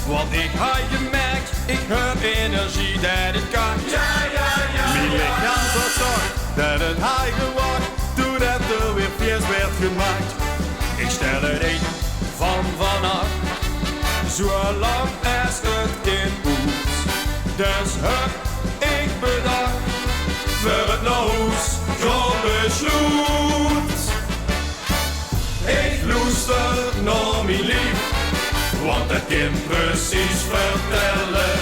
Want ik had gemerkt, ik heb energie dat het kan. Mijn lichaam verzorgt dat het hij gewacht, toen het er weer feest werd gemaakt. Ik stel het in van vanaf, zolang als het kind moet. Dus heb ik bedacht, voor het noos gewoon besloot. Ik loester naar mijn lief, want het kind precies vertellen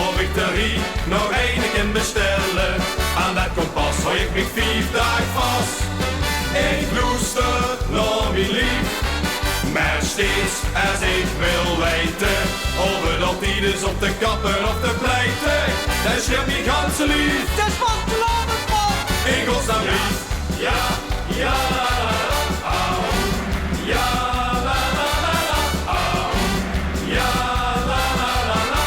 of ik de rie nog één kan bestellen. Aan dat kompas hou ik me 5 dagen vast. Ik loester naar mijn lief, maar steeds als ik wil weten of het altijd is op de kappen of de pleiten, dan scheelt mijn ganse lief. Het is wat te laat, man! In godsnaam lief. Ja, ja, la, la, la, au. Ja, la, la, la, la, au. Ja, la, la, la, la.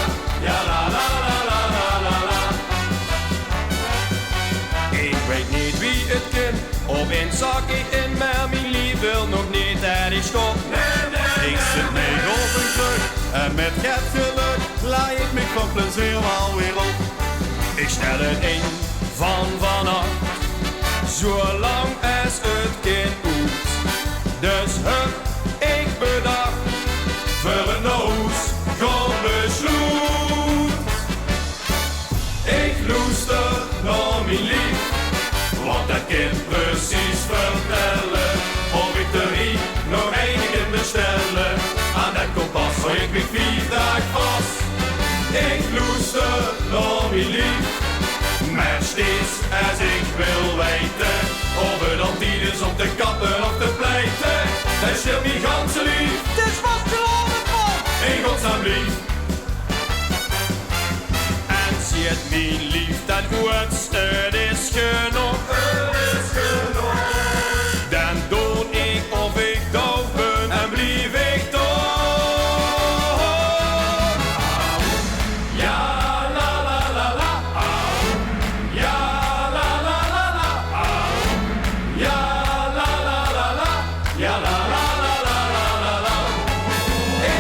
Ja, la, la, la, la, la, la, la. Ik weet niet wie het kind of in zak ik in, maar mijn lief wil nog niet dat ik stop. Ik zit mee op een kruk en met het geluk laai ik me van plezier alweer op. Ik stel het in van vanaf, zolang als het kind moet. Dus heb ik bedacht, voor een noos gewoon besloot. Ik loester naar mijn lief, want dat kind precies vertellen of ik de rie nog één kan bestellen. Aan dat kompas hou ik me 4 dagen vast. Ik loester naar mijn lief, maar steeds als ik wil weten of het altijd is op de kappen of de pleiten, dan scheelt mijn ganse lief. Het is wat te laat, man! In godsnaam lief. En ziet mijn lief dat goed, het is genoeg. Dan doe ik of ik doof ben en blijf ik door. Ja, la la la la, au. Ja, la la la la, au. Ja, la la la la, ja la la la la la la la.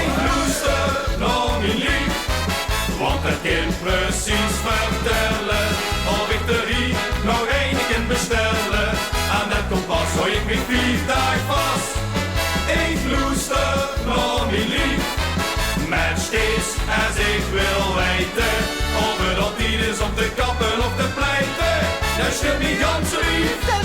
Ik loester naar mijn lief, want het kind precies vertellen of ik de rie nog één kan bestellen. Aan dat kompas hou ik me 4 dagen vast. Ik loester naar mijn lief, maar steeds als ik wil weten of het altijd is op de kappen of de pleiten, dan scheelt mijn ganse lief.